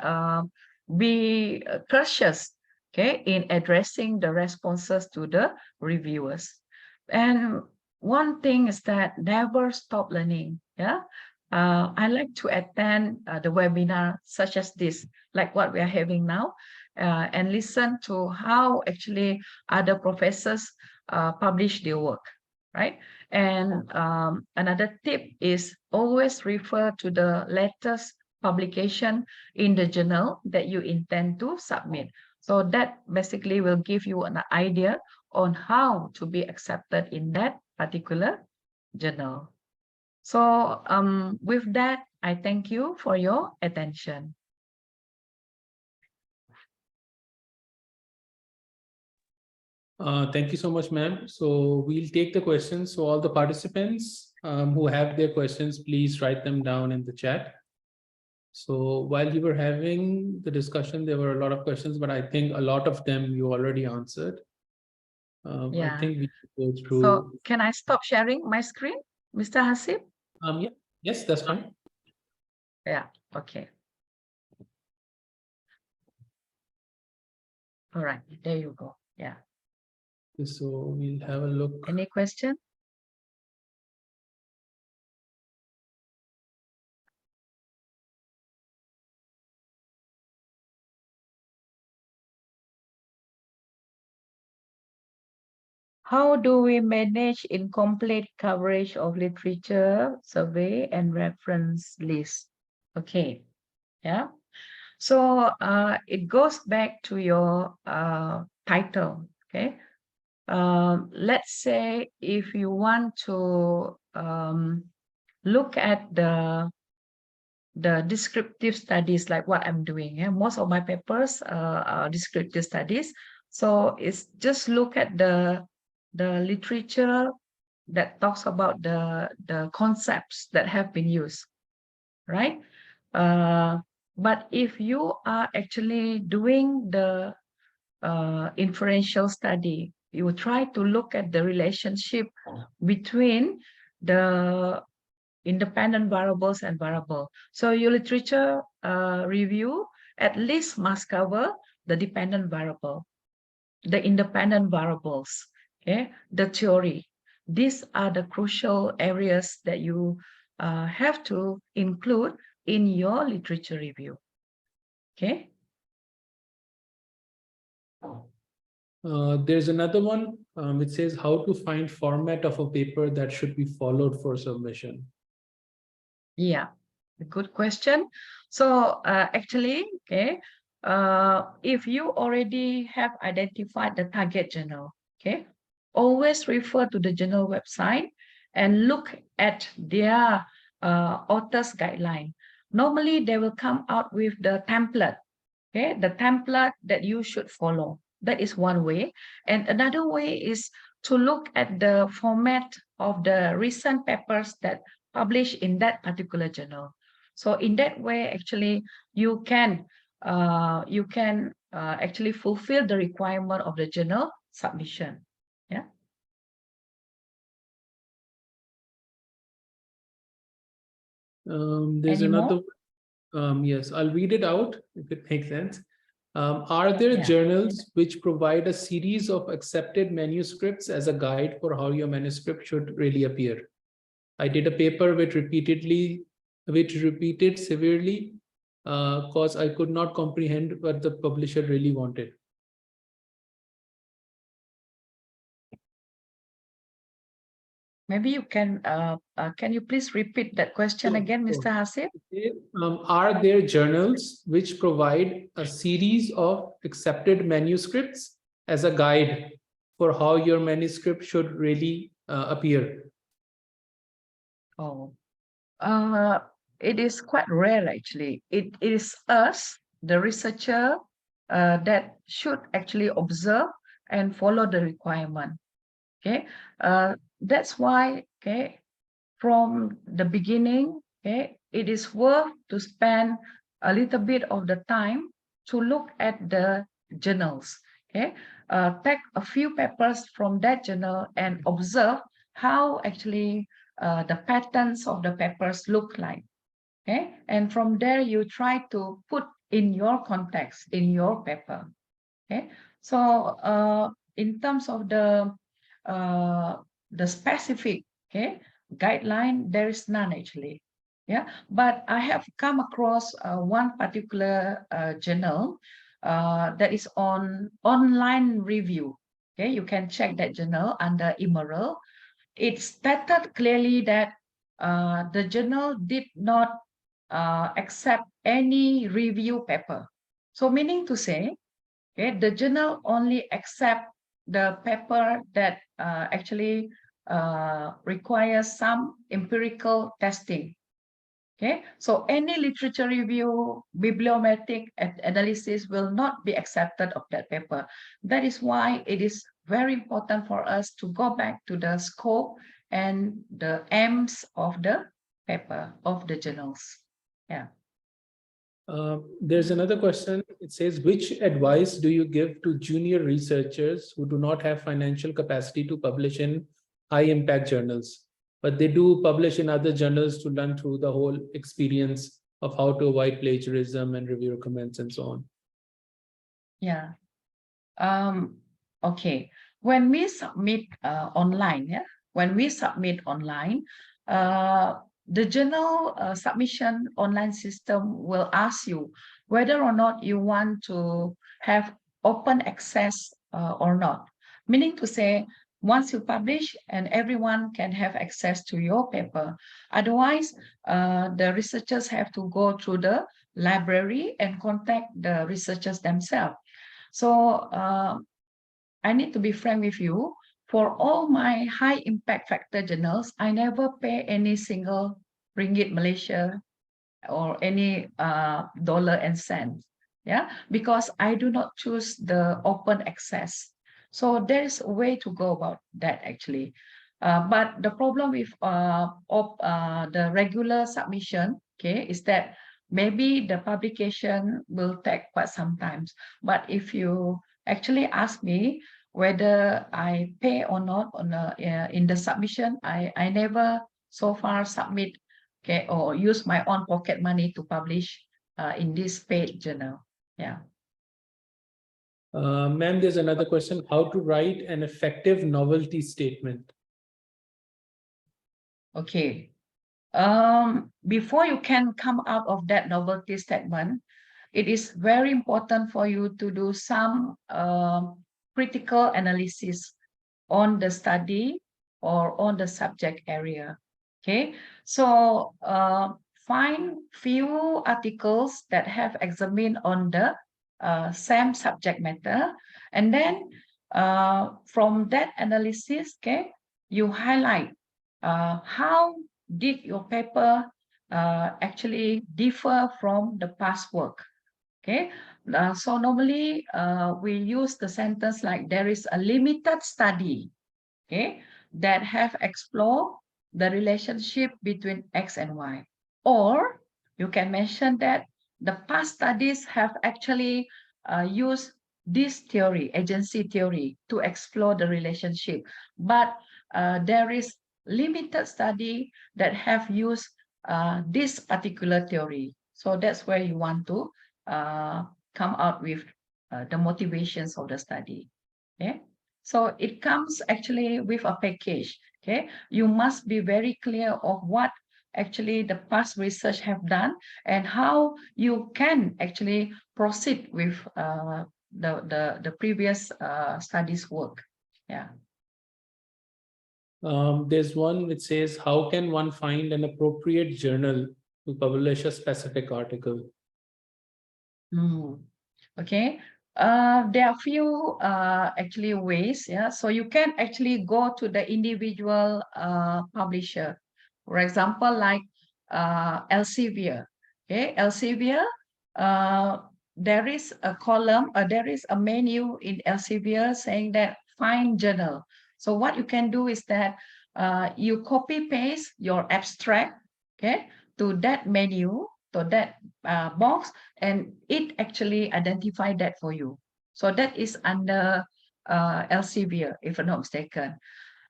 be cautious. Okay, in addressing the responses to the reviewers. And one thing is that never stop learning. Yeah, I like to attend the webinar such as this, like what we are having now, and listen to how actually other professors publish their work, right? And another tip is always refer to the latest publication in the journal that you intend to submit. So that basically will give you an idea on how to be accepted in that particular journal. So with that, I thank you for your attention. Thank you so much, ma'am. So we'll take the questions. So all the participants who have their questions, please write them down in the chat. So while you were having the discussion, there were a lot of questions, but I think a lot of them you already answered. Yeah. I think we should go through. So can I stop sharing my screen, Mr. Hasib? Yeah. Yes, that's fine. Yeah. Okay. All right. There you go. Yeah. So we'll have a look. Any question? How do we manage incomplete coverage of literature, survey, and reference list? Okay, yeah. So it goes back to your title, okay? Let's say if you want to look at the descriptive studies like what I'm doing. Yeah? Most of my papers are descriptive studies. So it's just look at the literature that talks about the concepts that have been used, right? But if you are actually doing the inferential study, you try to look at the relationship between the independent variables and variable. So your literature review at least must cover the dependent variable, the independent variables, okay, the theory. These are the crucial areas that you have to include in your literature review, okay? There's another one which says how to find format of a paper that should be followed for submission. Yeah, good question. So actually, okay, if you already have identified the target journal, okay, always refer to the journal website and look at their author's guideline. Normally, they will come out with the template, okay, the template that you should follow. That is one way. And another way is to look at the format of the recent papers that published in that particular journal. So in that way, actually, you can actually fulfill the requirement of the journal submission. Yeah. There's Any another. more? Yes, I'll read it out if it makes sense. Are there Yeah. journals which provide a series of accepted manuscripts as a guide for how your manuscript should really appear? I did a paper which repeated severely because I could not comprehend what the publisher really wanted. Maybe you can you please repeat that question Sure, again, sure. Mr. Hasib? Are there journals which provide a series of accepted manuscripts as a guide for how your manuscript should really appear? Oh, it is quite rare actually. It is us, the researcher, that should actually observe and follow the requirement. Okay, that's why, okay, from the beginning, okay, it is worth to spend a little bit of the time to look at the journals. Okay, take a few papers from that journal and observe how actually the patterns of the papers look like. Okay, and from there you try to put in your context in your paper. Okay, so in terms of the specific, okay, guideline, there is none actually. Yeah, but I have come across one particular journal that is on online review. Okay, you can check that journal under Emerald. It stated clearly that the journal did not accept any review paper. So meaning to say, okay, the journal only accept the paper that actually requires some empirical testing. Okay, so any literature review, bibliometric analysis will not be accepted of that paper. That is why it is very important for us to go back to the scope and the aims of the paper, of the journals. Yeah. There's another question. It says, which advice do you give to junior researchers who do not have financial capacity to publish in high impact journals, but they do publish in other journals to learn through the whole experience of how to avoid plagiarism and reviewer comments and so on? Yeah. Okay. When we submit online, yeah, when we submit online, the journal submission online system will ask you whether or not you want to have open access or not. Meaning to say, once you publish and everyone can have access to your paper. Otherwise, the researchers have to go through the library and contact the researchers themselves. So I need to be frank with you. For all my high impact factor journals, I never pay any single ringgit Malaysia or any dollar and cents. Yeah, because I do not choose the open access. So there's a way to go about that actually. But the problem with the regular submission, okay, is that maybe the publication will take quite some time. But if you actually ask me whether I pay or not on in the submission, I never so far submit, okay, or use my own pocket money to publish in this paid journal. Yeah. Ma'am, there's another question. How to write an effective novelty statement? Okay. Before you can come out of that novelty statement, it is very important for you to do some critical analysis on the study or on the subject area. Okay, so find few articles that have examined on the same subject matter. And then from that analysis, okay, you highlight how did your paper actually differ from the past work. Okay, so normally we use the sentence like there is a limited study, okay, that have explored the relationship between X and Y. Or you can mention that the past studies have actually used this theory, agency theory, to explore the relationship. But there is limited study that have used this particular theory. So that's where you want to come out with the motivations of the study. Okay, so it comes actually with a package. Okay, you must be very clear of what actually the past research have done and how you can actually proceed with the previous studies work. Yeah. There's one which says, how can one find an appropriate journal to publish a specific article? Okay, there are few actually ways. Yeah, so you can actually go to the individual publisher. For example, like Elsevier. Okay, Elsevier, there is a column, there is a menu in Elsevier saying that find journal. So what you can do is that you copy paste your abstract, okay, to that menu, to that box, and it actually identify that for you. So that is under Elsevier, if I'm not mistaken.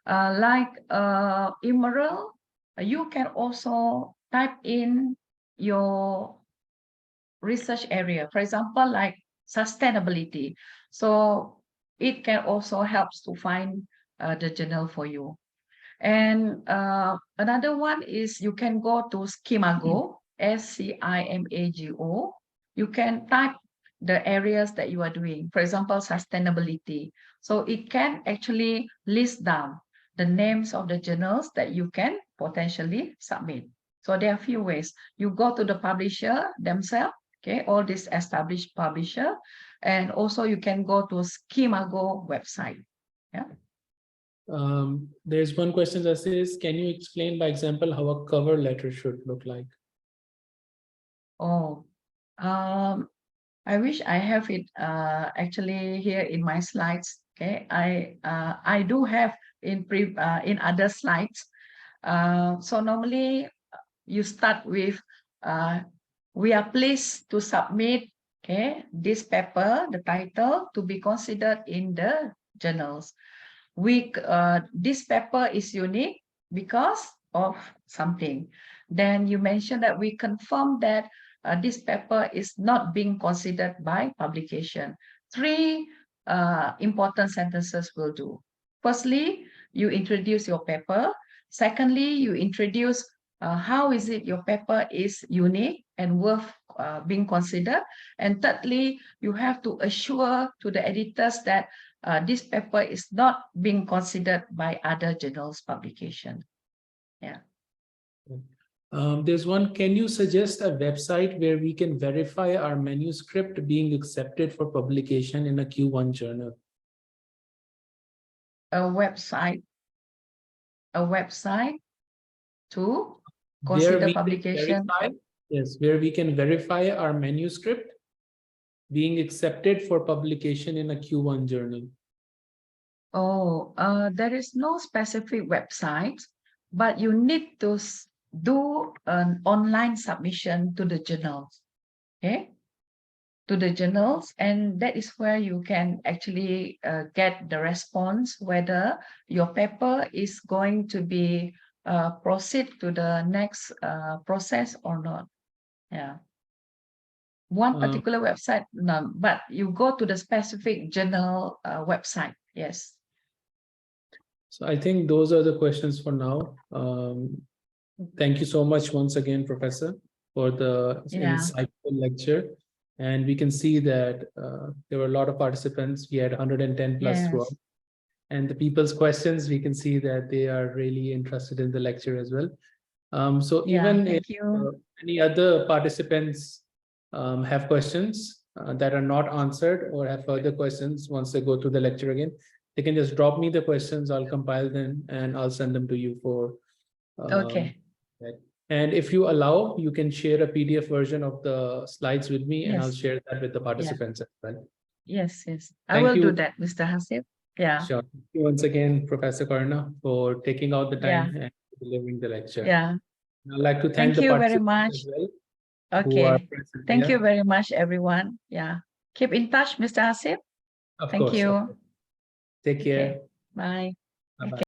Like Emerald, you can also type in your research area, for example, like sustainability. So it can also helps to find the journal for you. And another one is you can go to Scimago, SCIMAGO. You can type the areas that you are doing, for example, sustainability. So it can actually list down the names of the journals that you can potentially submit. So there are a few ways. You go to the publisher themselves, okay, all these established publisher, and also you can go to Scimago website. Yeah. There's one question that says, can you explain by example how a cover letter should look like? Oh, I wish I have it actually here in my slides. Okay, I do have in other slides. So normally you start with we are pleased to submit, okay, this paper, the title, to be considered in the journals. This paper is unique because of something. Then you mentioned that we confirm that this paper is not being considered by publication. Three important sentences will do. Firstly, you introduce your paper. Secondly, you introduce how is it your paper is unique and worth being considered. And thirdly, you have to assure to the editors that this paper is not being considered by other journals publication. Yeah. There's one, can you suggest a website where we can verify our manuscript being accepted for publication in a Q1 journal? A website to consider publication. Yes, where we can verify our manuscript being accepted for publication in a Q1 journal. Oh, there is no specific website, but you need to do an online submission to the journals, okay? To the journals, and that is where you can actually get the response whether your paper is going to be proceed to the next process or not. Yeah. One particular website, no, but you go to the specific journal website. Yes. So I think those are the questions for now. Thank you so much once again, Professor, for the insightful lecture. And we can see that there were a lot of participants. We had 110 plus throughout. And the people's questions, we can see that they are really interested in the lecture as well. So even if any other participants have questions, that are not answered or have further questions once they go through the lecture again, they can just drop me the questions. I'll compile them and I'll send them to you for. Okay. Right. And if you allow, you can share a PDF version of the slides with me, and I'll Yes. share that with the participants as well. Yes. I Thank will do you. that, Mr. Hasib. Yeah. Sure. Thank you once again, Professor Corina, for taking out the Yeah. time and delivering the lecture. Yeah. I'd like to thank Thank the you very participants as much. well who are Okay. present Thank you here. very much, everyone. Yeah. Keep in touch, Mr. Hasib. Of Thank course. you. Take Okay. care. Bye. Bye-bye.